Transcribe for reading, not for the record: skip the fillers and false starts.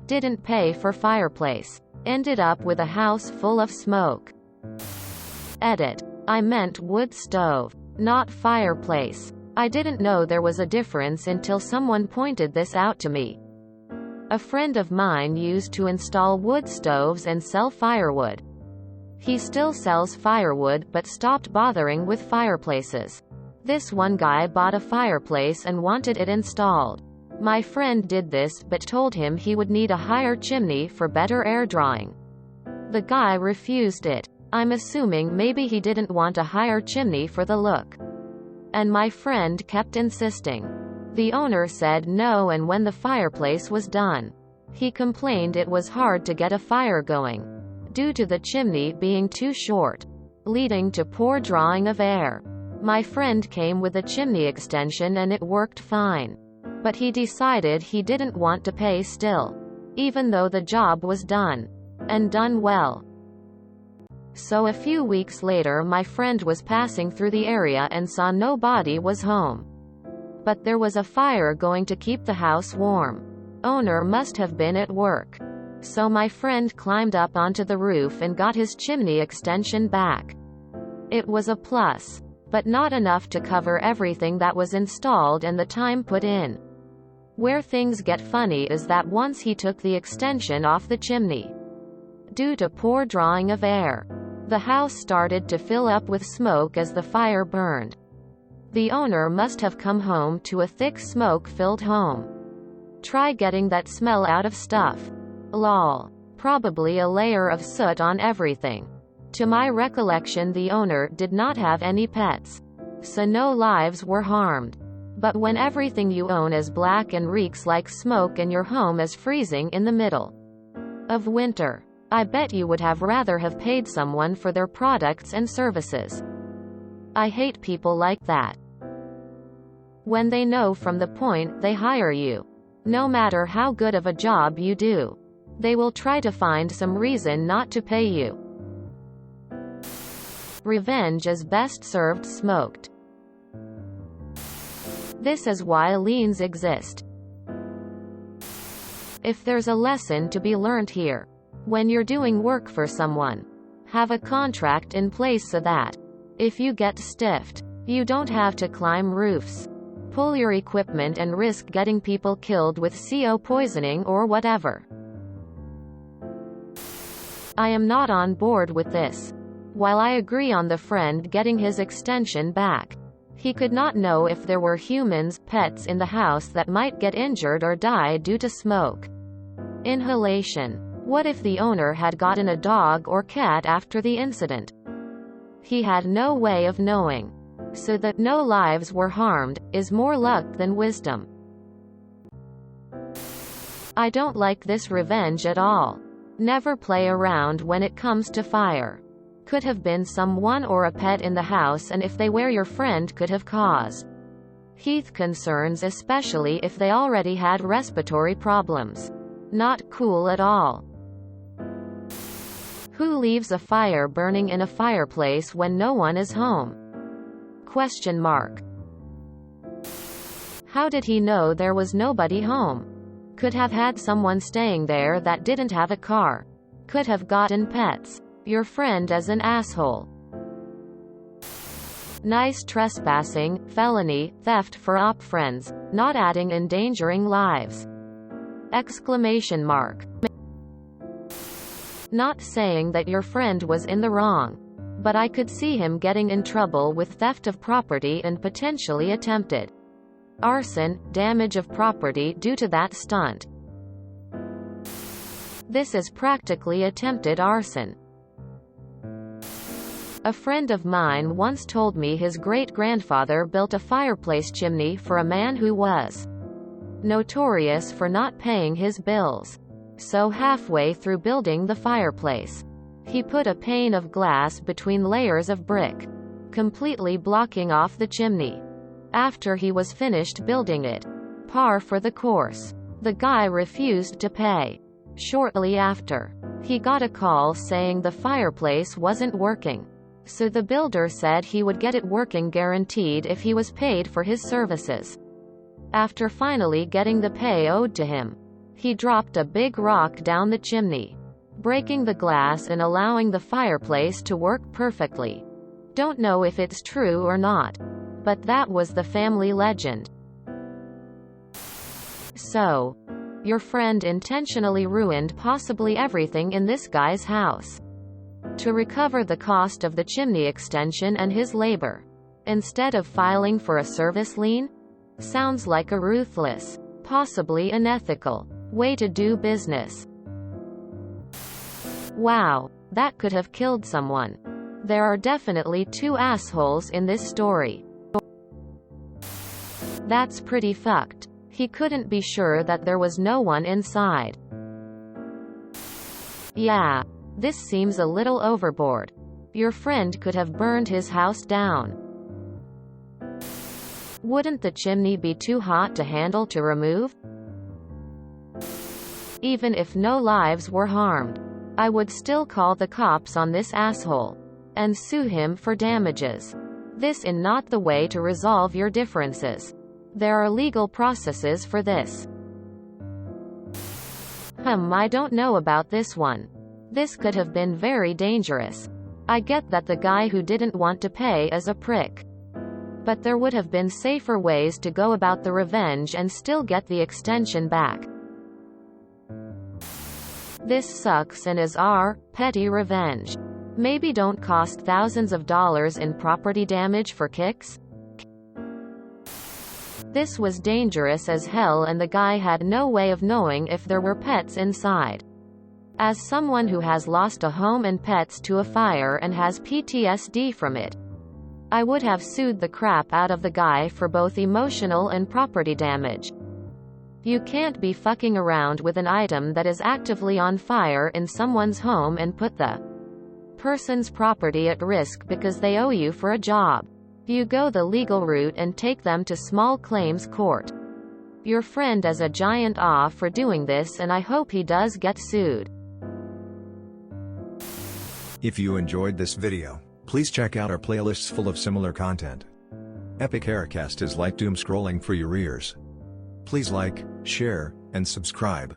Didn't pay for fireplace. Ended up with a house full of smoke. Edit. I meant wood stove, not fireplace. I didn't know there was a difference until someone pointed this out to me. A friend of mine used to install wood stoves and sell firewood. He still sells firewood but stopped bothering with fireplaces. This one guy bought a fireplace and wanted it installed. My friend did this but told him he would need a higher chimney for better air drawing. The guy refused it. I'm assuming maybe he didn't want a higher chimney for the look. And my friend kept insisting. The owner said no, and when the fireplace was done, he complained it was hard to get a fire going, due to the chimney being too short, leading to poor drawing of air. My friend came with a chimney extension and it worked fine. But he decided he didn't want to pay still, even though the job was done. And done well. So a few weeks later my friend was passing through the area and saw nobody was home. But there was a fire going to keep the house warm. Owner must have been at work. So my friend climbed up onto the roof and got his chimney extension back. It was a plus, but not enough to cover everything that was installed and the time put in. Where things get funny is that once he took the extension off the chimney, due to poor drawing of air, the house started to fill up with smoke as the fire burned. The owner must have come home to a thick smoke-filled home. Try getting that smell out of stuff. Lol. Probably a layer of soot on everything. To my recollection, the owner did not have any pets, so no lives were harmed. But when everything you own is black and reeks like smoke and your home is freezing in the middle of winter, I bet you would have rather have paid someone for their products and services. I hate people like that. When they know from the point they hire you, no matter how good of a job you do, they will try to find some reason not to pay you. Revenge is best served smoked. This is why liens exist. If there's a lesson to be learned here, when you're doing work for someone, have a contract in place so that, if you get stiffed, you don't have to climb roofs, pull your equipment and risk getting people killed with CO poisoning or whatever. I am not on board with this. While I agree on the friend getting his extension back, he could not know if there were humans, pets in the house that might get injured or die due to smoke inhalation. What if the owner had gotten a dog or cat after the incident? He had no way of knowing. So that no lives were harmed is more luck than wisdom. I don't like this revenge at all. Never play around when it comes to fire. Could have been someone or a pet in the house, and if they were your friend could have caused health concerns, especially if they already had respiratory problems. Not cool at all. Who leaves a fire burning in a fireplace when no one is home? Question mark. How did he know there was nobody home? Could have had someone staying there that didn't have a car. Could have gotten pets. Your friend is an asshole. Nice trespassing, felony, theft for op friends, not adding endangering lives. Exclamation mark. Not saying that your friend was in the wrong, but I could see him getting in trouble with theft of property and potentially attempted arson, damage of property due to that stunt. This is practically attempted arson. A friend of mine once told me his great-grandfather built a fireplace chimney for a man who was notorious for not paying his bills. So halfway through building the fireplace, he put a pane of glass between layers of brick, completely blocking off the chimney. After he was finished building it, par for the course, the guy refused to pay. Shortly after, he got a call saying the fireplace wasn't working. So the builder said he would get it working guaranteed if he was paid for his services. After finally getting the pay owed to him, He dropped a big rock down the chimney, breaking the glass and allowing the fireplace to work perfectly. Don't know if it's true or not, but that was the family legend. So, your friend intentionally ruined possibly everything in this guy's house to recover the cost of the chimney extension and his labor, instead of filing for a service lien? Sounds like a ruthless, possibly unethical, way to do business. Wow, that could have killed someone. There are definitely two assholes in this story. That's pretty fucked. He couldn't be sure that there was no one inside. Yeah, this seems a little overboard. Your friend could have burned his house down. Wouldn't the chimney be too hot to handle to remove? Even if no lives were harmed, I would still call the cops on this asshole and sue him for damages. This is not the way to resolve your differences. There are legal processes for this. I don't know about this one. This could have been very dangerous. I get that the guy who didn't want to pay is a prick. But there would have been safer ways to go about the revenge and still get the extension back. This sucks and is our petty revenge. Maybe don't cost thousands of dollars in property damage for kicks. This was dangerous as hell and the guy had no way of knowing if there were pets inside. As someone who has lost a home and pets to a fire and has PTSD from it, I would have sued the crap out of the guy for both emotional and property damage. You can't be fucking around with an item that is actively on fire in someone's home and put the person's property at risk because they owe you for a job. You go the legal route and take them to small claims court. Your friend is a giant awe for doing this and I hope he does get sued. If you enjoyed this video, please check out our playlists full of similar content. Epic Haircast is like doom scrolling for your ears. Please like, share, and subscribe.